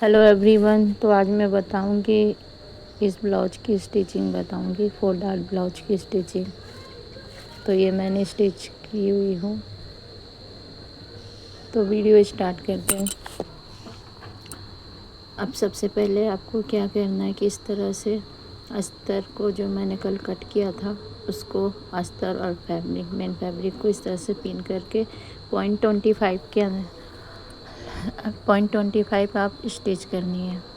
Hello everyone. तो आज मैं बताऊंगी इस ब्लाउज की स्टिचिंग बताऊंगी, 4 डार्ट ब्लाउज की स्टिचिंग। तो ये मैंने स्टिच की हुई हूँ। तो वीडियो स्टार्ट करते हैं। अब सबसे पहले आपको क्या करना है कि इस तरह से अस्तर को जो मैंने कल कट किया था उसको अस्तर और फैब्रिक, मेन फैब्रिक को इस तरह से पिन करके 0.25 के अंदर 0.25 आप स्टिच करनी है।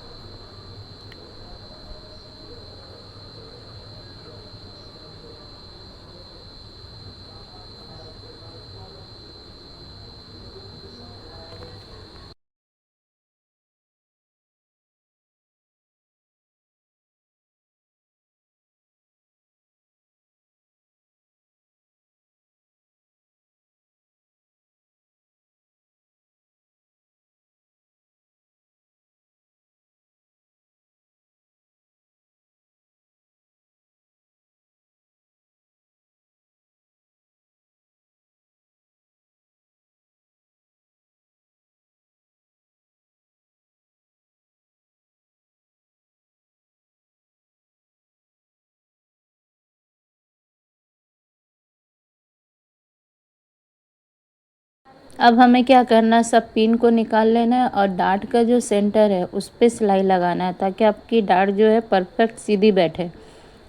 अब हमें क्या करना है, सब पिन को निकाल लेना है और डार्ट का जो सेंटर है उस पर सिलाई लगाना है ताकि आपकी डार्ट जो है परफेक्ट सीधी बैठे।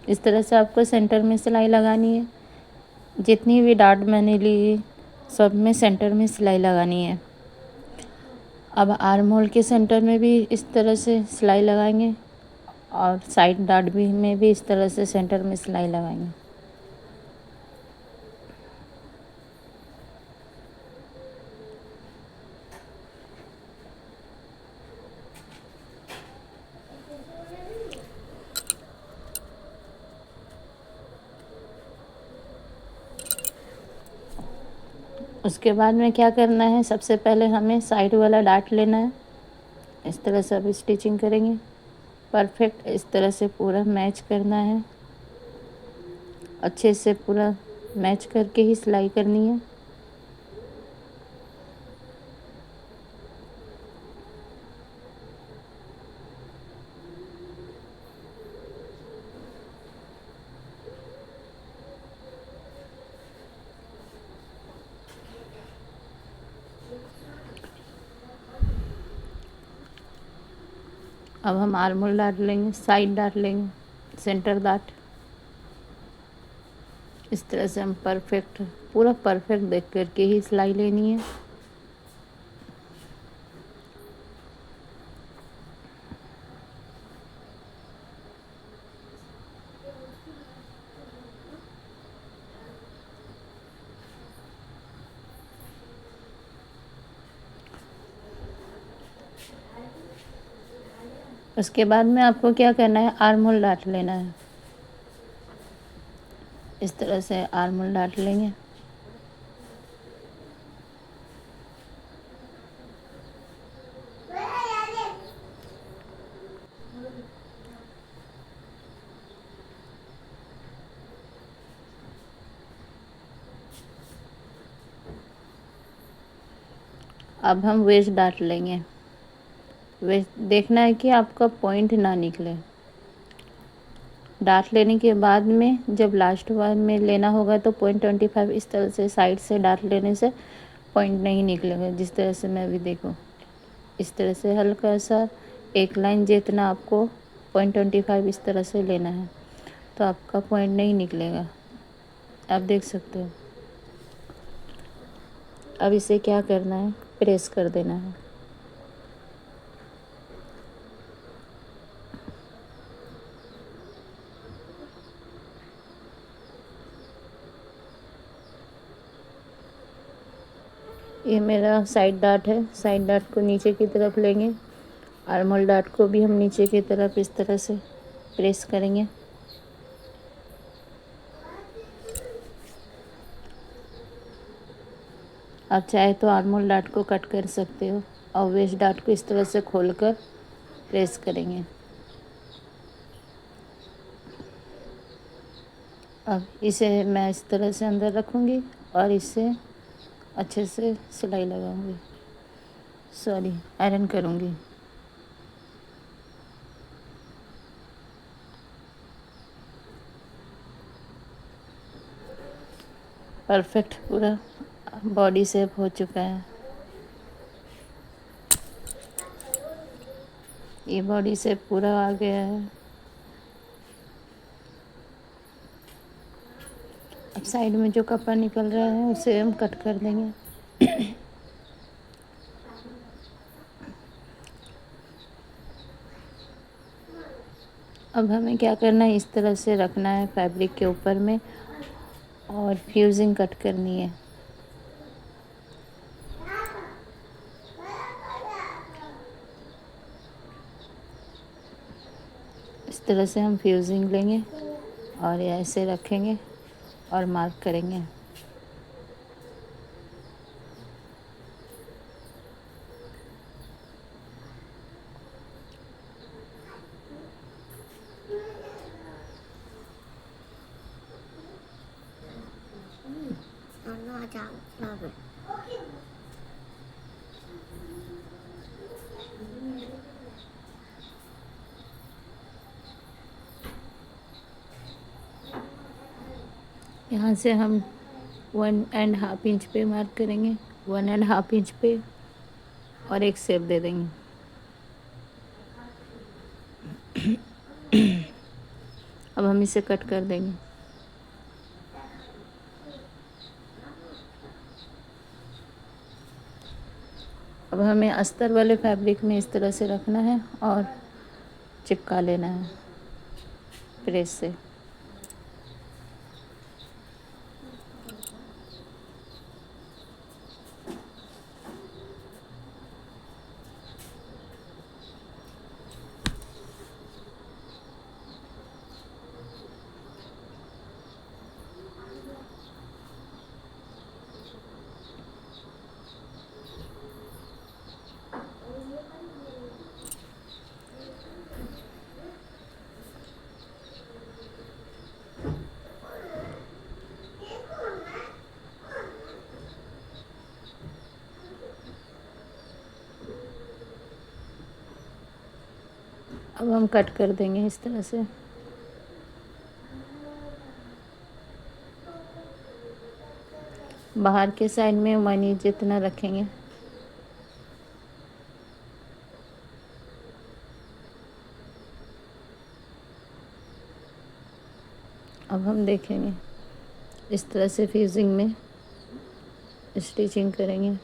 इस तरह से आपको सेंटर में सिलाई लगानी है। जितनी भी डार्ट मैंने ली सब में सेंटर में सिलाई लगानी है। अब आर्म होल के सेंटर में भी इस तरह से सिलाई लगाएंगे और साइड डार्ट भी में भी इस तरह से सेंटर में सिलाई लगाएंगे। उसके बाद में क्या करना है, सबसे पहले हमें साइड वाला डार्ट लेना है। इस तरह से अब स्टिचिंग करेंगे। परफेक्ट इस तरह से पूरा मैच करना है, अच्छे से पूरा मैच करके ही सिलाई करनी है। अब हम आर्म होल डार्ट लेंगे, साइड डार्ट लेंगे, सेंटर डार्ट। इस तरह से हम परफेक्ट पूरा परफेक्ट देख करके ही सिलाई लेनी है। उसके बाद में आपको क्या करना है, आर्म होल डार्ट लेना है। इस तरह से आर्म होल डार्ट लेंगे। अब हम वेस्ट डार्ट लेंगे। वेस्ट देखना है कि आपका पॉइंट ना निकले। डार्ट लेने के बाद में जब लास्ट बार में लेना होगा तो 0.25 इस तरह से साइड से डार्ट लेने से पॉइंट नहीं निकलेगा। जिस तरह से मैं अभी देखो, इस तरह से हल्का सा एक लाइन जितना आपको 0.25 इस तरह से लेना है तो आपका पॉइंट नहीं निकलेगा। आप देख सकते हो। अब इसे क्या करना है, प्रेस कर देना है। ये मेरा साइड डार्ट है। साइड डार्ट को नीचे की तरफ लेंगे। आर्म होल डार्ट को भी हम नीचे की तरफ इस तरह से प्रेस करेंगे। आप चाहे तो आर्म होल डार्ट को कट कर सकते हो और वेस्ट डार्ट को इस तरह से खोलकर प्रेस करेंगे। अब इसे मैं इस तरह से अंदर रखूँगी और इसे अच्छे से सिलाई लगाऊंगी, आयरन करूँगी। परफेक्ट पूरा बॉडी शेप हो चुका है। ये बॉडी शेप पूरा आ गया है। अब साइड में जो कपड़ा निकल रहा है उसे हम कट कर देंगे। अब हमें क्या करना है, इस तरह से रखना है फैब्रिक के ऊपर में और फ्यूजिंग कट करनी है। इस तरह से हम फ्यूजिंग लेंगे और ऐसे रखेंगे और मार्क करेंगे। यहाँ से हम 1.5 इंच पे मार्क करेंगे, 1.5 इंच पे, और एक शेप दे देंगे। अब हम इसे कट कर देंगे। अब हमें अस्तर वाले फैब्रिक में इस तरह से रखना है और चिपका लेना है प्रेस से। अब हम कट कर देंगे इस तरह से। बाहर के साइड में 1 इंच जितना रखेंगे। अब हम देखेंगे इस तरह से फ्यूजिंग में स्टिचिंग करेंगे।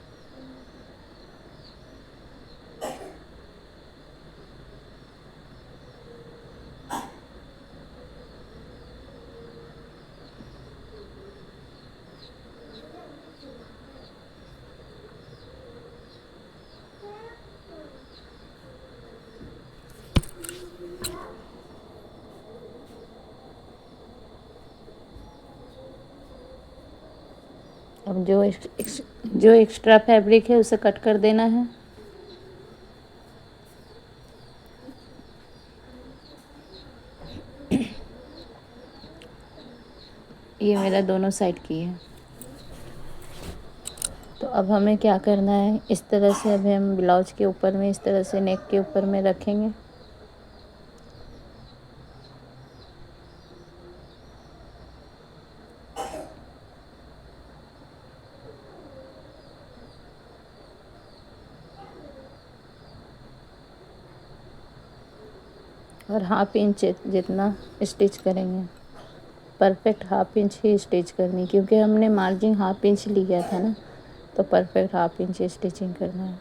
अब जो एक्स्ट्रा फैब्रिक है उसे कट कर देना है। ये मेरा दोनों साइड की है। तो अब हमें क्या करना है, इस तरह से अभी हम ब्लाउज के ऊपर में इस तरह से नेक के ऊपर में रखेंगे। और 1/2 इंच जितना स्टिच करेंगे। परफेक्ट 1/2 इंच ही स्टिच करनी, क्योंकि हमने मार्जिन 1/2 इंच लिया था ना, तो परफेक्ट 1/2 इंच स्टिचिंग करना है।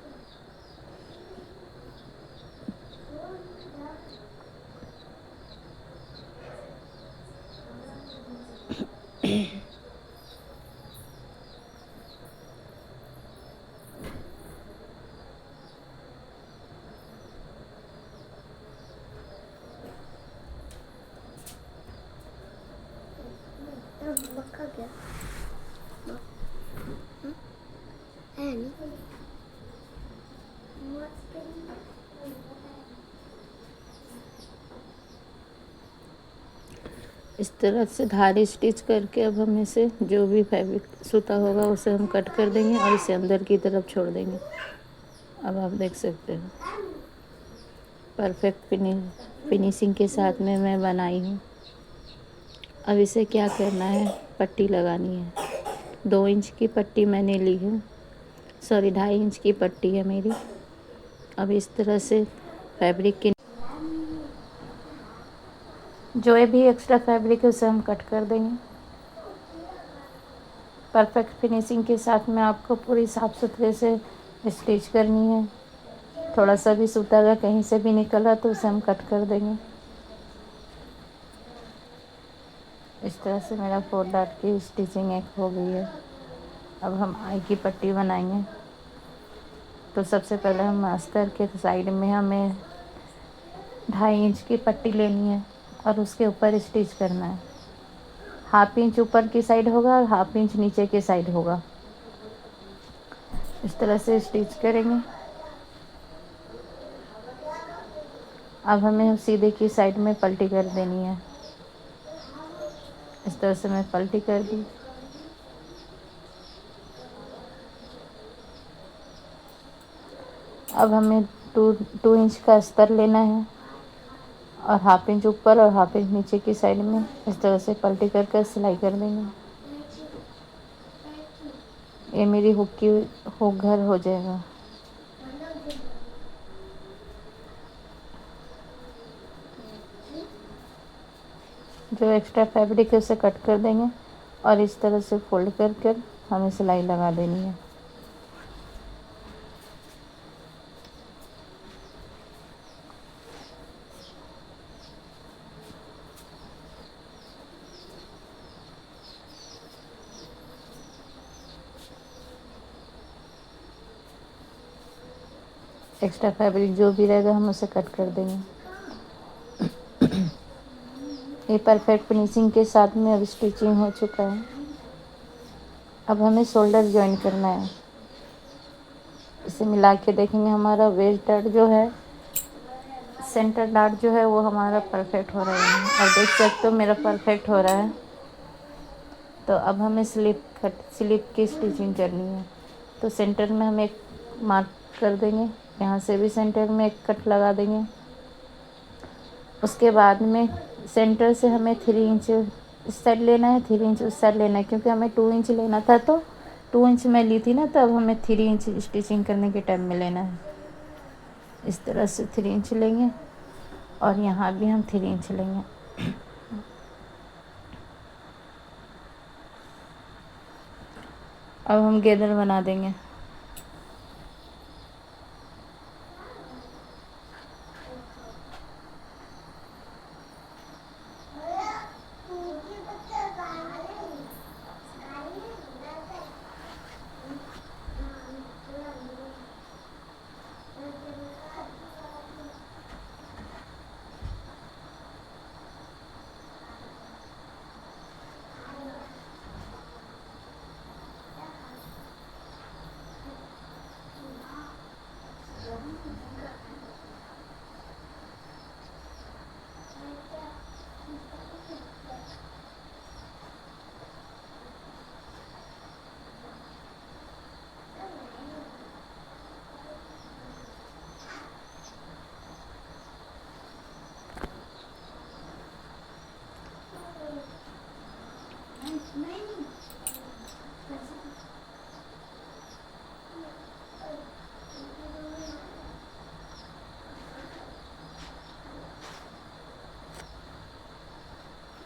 इस तरह से धारी स्टिच करके अब हम इसे जो भी फैब्रिक सूता होगा उसे हम कट कर देंगे और इसे अंदर की तरफ छोड़ देंगे। अब आप देख सकते हो परफेक्ट फिनिशिंग के साथ में मैं बनाई हूँ। अब इसे क्या करना है, पट्टी लगानी है। 2 इंच की पट्टी मैंने ली है, सॉरी 2.5 इंच की पट्टी है मेरी। अब इस तरह से फैब्रिक के जो भी एक्स्ट्रा फैब्रिक है उसे हम कट कर देंगे। परफेक्ट फिनिशिंग के साथ में आपको पूरी साफ़ सुथरे से स्टिच करनी है। थोड़ा सा भी सूता अगर कहीं से भी निकला तो उसे हम कट कर देंगे। इस तरह से मेरा 4 डॉट की स्टिचिंग एक हो गई है। अब हम आई की पट्टी बनाएंगे। तो सबसे पहले हम अस्तर के साइड में हमें 2.5 इंच की पट्टी लेनी है और उसके ऊपर स्टिच करना है। 1/2 इंच ऊपर की साइड होगा और 1/2 इंच नीचे की साइड होगा। इस तरह से स्टिच करेंगे। अब हमें सीधे की साइड में पलटी कर देनी है। इस तरह से मैं पलटी कर दी। अब हमें टू इंच का अस्तर लेना है और 1/2 इंच ऊपर और 1/2 इंच नीचे की साइड में इस तरह से पलटी कर कर सिलाई कर देंगे। ये मेरी हुक घर हो जाएगा। जो एक्स्ट्रा फैब्रिक है उसे कट कर देंगे और इस तरह से फोल्ड कर कर हमें सिलाई लगा देनी है। एक्स्ट्रा फैब्रिक जो भी रहेगा हम उसे कट कर देंगे। ये परफेक्ट फिनिशिंग के साथ में अब स्टिचिंग हो चुका है। अब हमें शोल्डर जॉइन करना है। इसे मिला के देखेंगे हमारा वेस्ट डार्ट जो है, सेंटर डार्ट जो है वो हमारा परफेक्ट हो रहा है। और देख सकते हो मेरा परफेक्ट हो रहा है। तो अब हमें स्लिप की स्टिचिंग करनी है। तो सेंटर में हम एक मार्क कर देंगे, यहाँ से भी सेंटर में एक कट लगा देंगे। उसके बाद में सेंटर से हमें 3 इंच इस साइड लेना है, 3 इंच उस साइड लेना है, क्योंकि हमें 2 इंच लेना था तो 2 इंच मैं ली थी ना, तो अब हमें 3 इंच स्टिचिंग करने के टाइम में लेना है। इस तरह से 3 इंच लेंगे और यहाँ भी हम 3 इंच लेंगे। अब हम गैदर बना देंगे।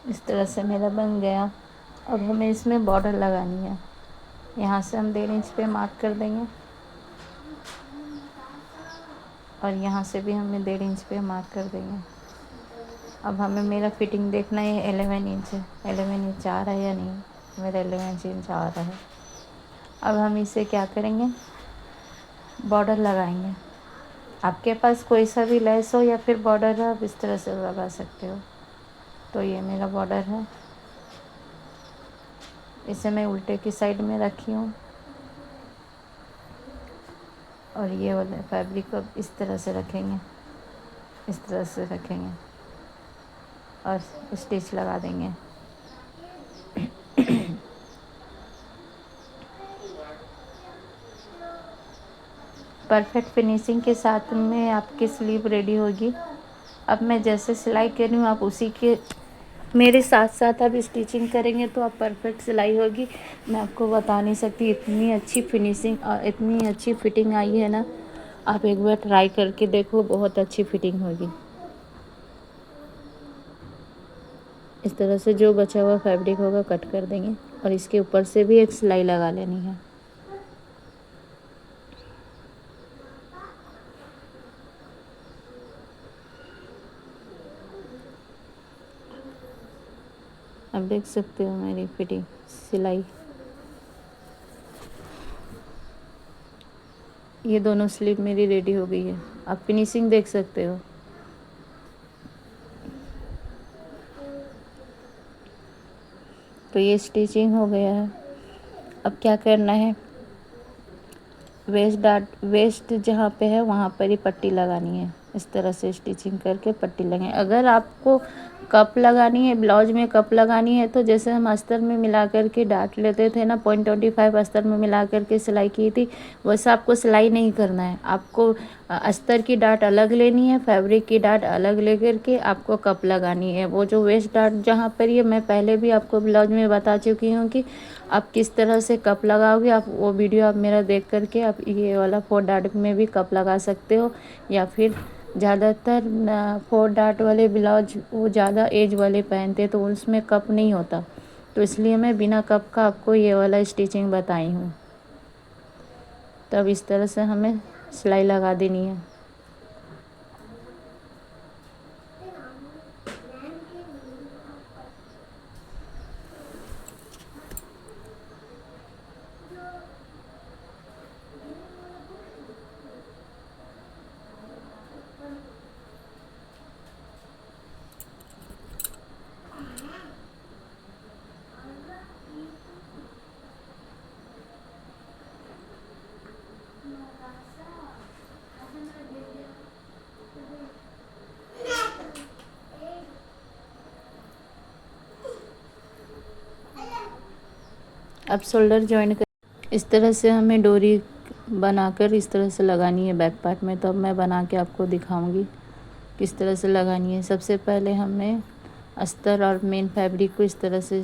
इस तरह से मेरा बन गया। अब हमें इसमें बॉर्डर लगानी है। यहाँ से हम 1.5 इंच पे मार्क कर देंगे और यहाँ से भी हमें 1.5 इंच पे मार्क कर देंगे। अब हमें मेरा फिटिंग देखना है 11 इंच है, 11 इंच आ रहा है या नहीं। मेरा 11 इंच आ रहा है। अब हम इसे क्या करेंगे, बॉर्डर लगाएंगे। आपके पास कोई सा भी लेस हो या फिर बॉर्डर है, आप इस तरह से लगा सकते हो। तो ये मेरा बॉर्डर है, इसे मैं उल्टे की साइड में रखी हूँ और ये वाला फैब्रिक को इस तरह से रखेंगे, इस तरह से रखेंगे और स्टिच लगा देंगे। परफेक्ट फिनिशिंग के साथ में आपकी स्लीव रेडी होगी। अब मैं जैसे सिलाई कर रही हूँ आप उसी के मेरे साथ साथ आप स्टिचिंग करेंगे तो आप परफेक्ट सिलाई होगी। मैं आपको बता नहीं सकती, इतनी अच्छी फिनिशिंग और इतनी अच्छी फिटिंग आई है ना। आप एक बार ट्राई करके देखो, बहुत अच्छी फिटिंग होगी। इस तरह से जो बचा हुआ फैब्रिक होगा कट कर देंगे और इसके ऊपर से भी एक सिलाई लगा लेनी है। आप देख सकते हो मेरी फिटिंग सिलाई। ये दोनों स्लीव मेरी रेडी हो गई है, आप फिनिशिंग देख सकते हो। तो ये स्टिचिंग हो गया है। अब क्या करना है, वेस्ट जहाँ पे है वहाँ पर ही पट्टी लगानी है। इस तरह से स्टिचिंग करके पट्टी लगाएं। अगर आपको कप लगानी है, ब्लाउज में कप लगानी है, तो जैसे हम अस्तर में मिला करके डाट लेते थे ना, 0.25 अस्तर में मिला करके सिलाई की थी, वैसा आपको सिलाई नहीं करना है। आपको अस्तर की डाट अलग लेनी है, फैब्रिक की डाट अलग ले करके आपको कप लगानी है। वो जो वेस्ट डाट जहाँ पर, ये मैं पहले भी आपको ब्लाउज में बता चुकी हूँ कि आप किस तरह से कप लगाओगे। आप वो वीडियो आप मेरा देख करके आप ये वाला 4 डाट में भी कप लगा सकते हो। या फिर ज़्यादातर 4 डाट वाले ब्लाउज वो ज़्यादा एज वाले पहनते तो उसमें कप नहीं होता, तो इसलिए मैं बिना कप का आपको ये वाला स्टिचिंग बताई हूँ। तब इस तरह से हमें सिलाई लगा देनी है। अब शोल्डर जॉइन कर इस तरह से हमें डोरी बनाकर इस तरह से लगानी है बैक पार्ट में। तो अब मैं बना के आपको दिखाऊंगी किस तरह से लगानी है। सबसे पहले हमें अस्तर और मेन फैब्रिक को इस तरह से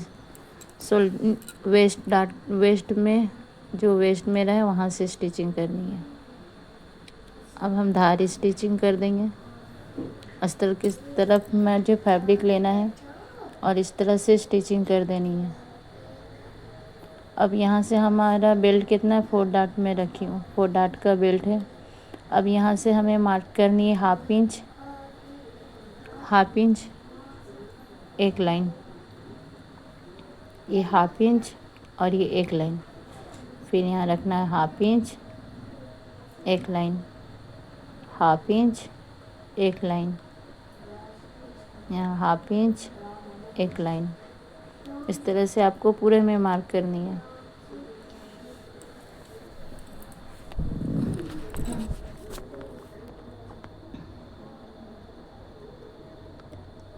वेस्ट में, जो वेस्ट में रहे वहाँ से स्टिचिंग करनी है। अब हम धारी स्टिचिंग कर देंगे। अस्तर की तरफ में जो फैब्रिक लेना है और इस तरह से स्टिचिंग कर देनी है। अब यहाँ से हमारा बेल्ट कितना है, 4 डाट में रखी हूँ, 4 डाट का बेल्ट है। अब यहाँ से हमें मार्क करनी है हाफ इंच एक लाइन, ये हाफ इंच और ये एक लाइन। फिर यहाँ रखना है हाफ इंच एक लाइन, हाफ इंच एक लाइन, यहाँ हाफ इंच एक लाइन। इस तरह से आपको पूरे में मार्क करनी है।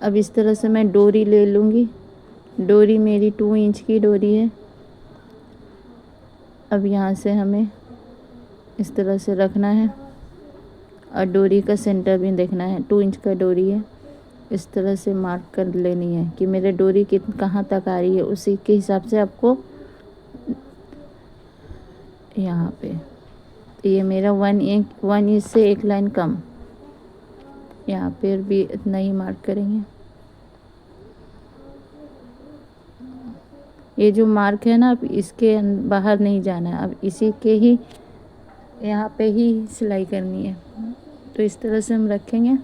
अब इस तरह से मैं डोरी ले लूँगी। डोरी मेरी 2 इंच की डोरी है। अब यहाँ से हमें इस तरह से रखना है और डोरी का सेंटर भी देखना है। 2 इंच का डोरी है, इस तरह से मार्क कर लेनी है कि मेरे डोरी कहाँ तक आ रही है। उसी के हिसाब से आपको यहाँ पे, ये मेरा 1 इंच से एक लाइन कम, यहाँ पे भी इतना ही मार्क करेंगे। ये जो मार्क है ना, अब इसके बाहर नहीं जाना है, अब इसी के ही यहाँ पे ही सिलाई करनी है। तो इस तरह से हम रखेंगे।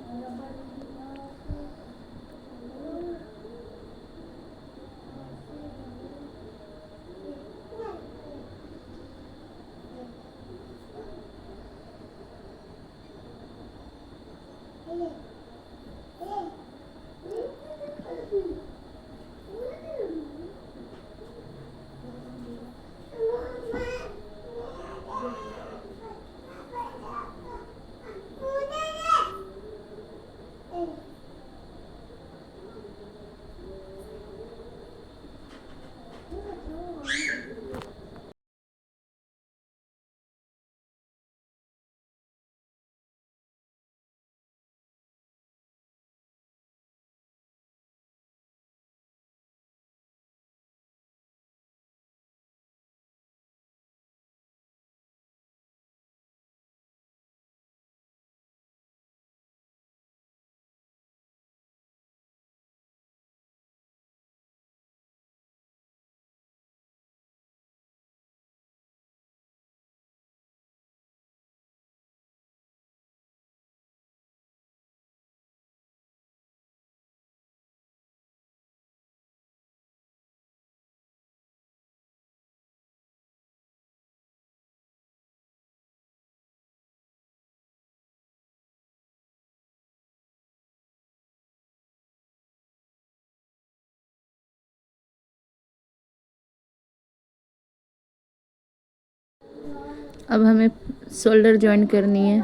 अब हमें शोल्डर जॉइन करनी है।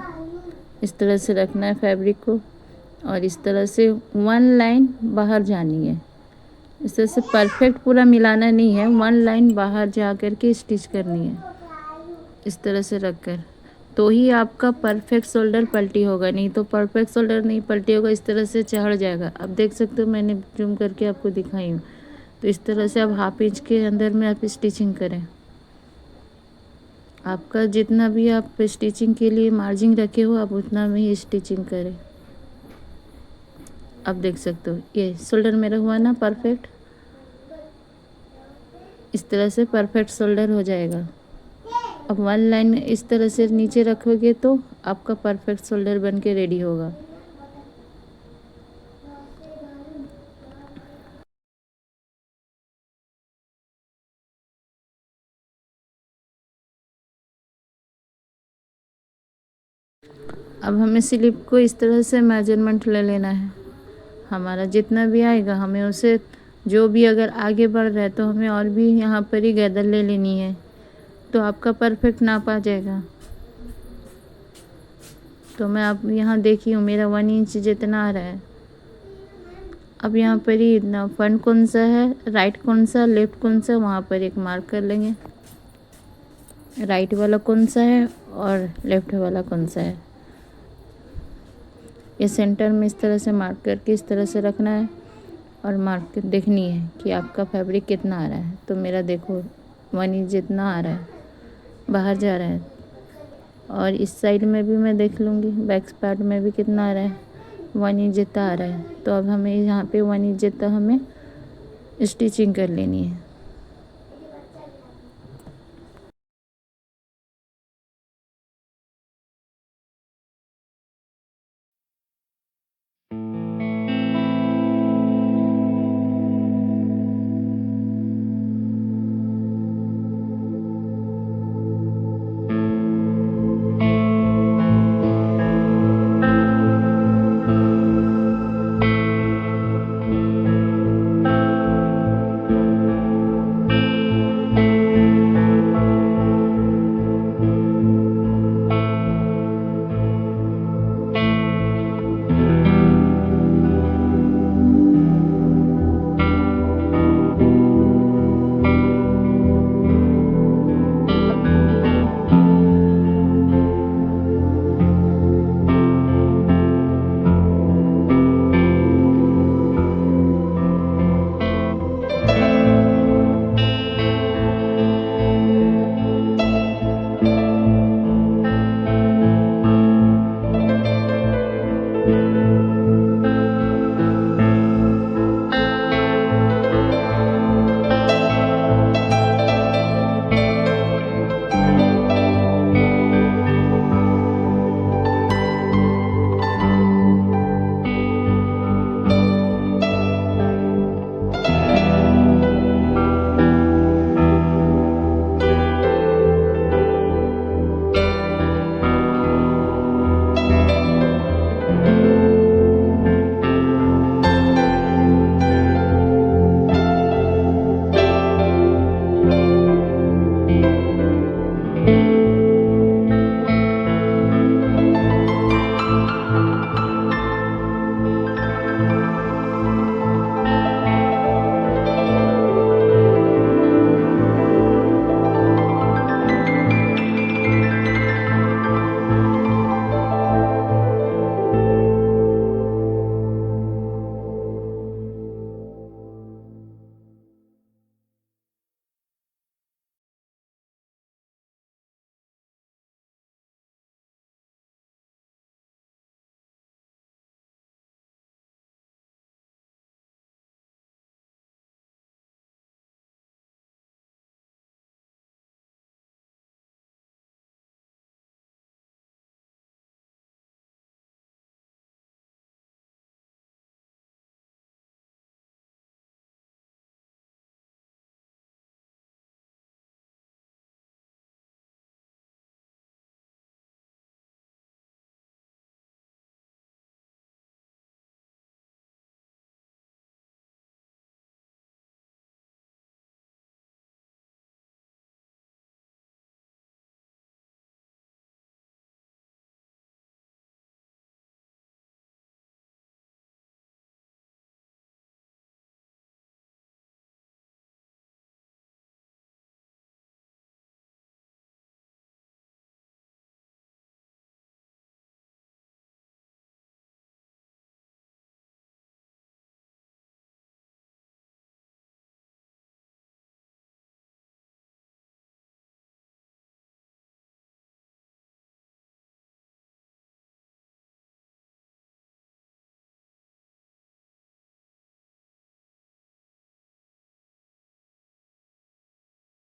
इस तरह से रखना है फैब्रिक को और इस तरह से 1 लाइन बाहर जानी है। इस तरह से परफेक्ट पूरा मिलाना नहीं है, 1 लाइन बाहर जा कर के स्टिच करनी है इस तरह से रखकर, तो ही आपका परफेक्ट शोल्डर पलटी होगा, नहीं तो परफेक्ट शोल्डर नहीं पलटी होगा, इस तरह से चढ़ जाएगा। अब देख सकते हो मैंने जूम करके आपको दिखाई हूँ। तो इस तरह से आप हाफ इंच के अंदर में आप स्टिचिंग करें। आपका जितना भी आप स्टिचिंग के लिए मार्जिन रखे हो आप उतना में ही स्टिचिंग करें। अब देख सकते हो ये शोल्डर मेरा हुआ ना परफेक्ट, इस तरह से परफेक्ट शोल्डर हो जाएगा। अब 1 लाइन इस तरह से नीचे रखोगे तो आपका परफेक्ट शोल्डर बन के रेडी होगा। अब हमें स्लीव को इस तरह से मेजरमेंट ले लेना है। हमारा जितना भी आएगा हमें उसे, जो भी अगर आगे बढ़ रहा है तो हमें और भी यहाँ पर ही गैदर ले लेनी है, तो आपका परफेक्ट नाप आ जाएगा। तो मैं आप यहाँ देखी हूँ मेरा 1 इंच जितना आ रहा है। अब यहाँ पर ही इतना फ्रंट कौन सा है, राइट कौन सा, लेफ्ट कौन सा, वहाँ पर एक मार्क कर लेंगे। राइट वाला कौन सा है और लेफ्ट वाला कौन सा है, ये सेंटर में इस तरह से मार्क करके इस तरह से रखना है और मार्क देखनी है कि आपका फैब्रिक कितना आ रहा है। तो मेरा देखो 1 इंच जितना आ रहा है बाहर जा रहा है, और इस साइड में भी मैं देख लूँगी बैक पार्ट में भी कितना आ रहा है, 1 इंच जितना आ रहा है। तो अब हमें यहाँ पे 1 इंच जितना हमें स्टिचिंग कर लेनी है।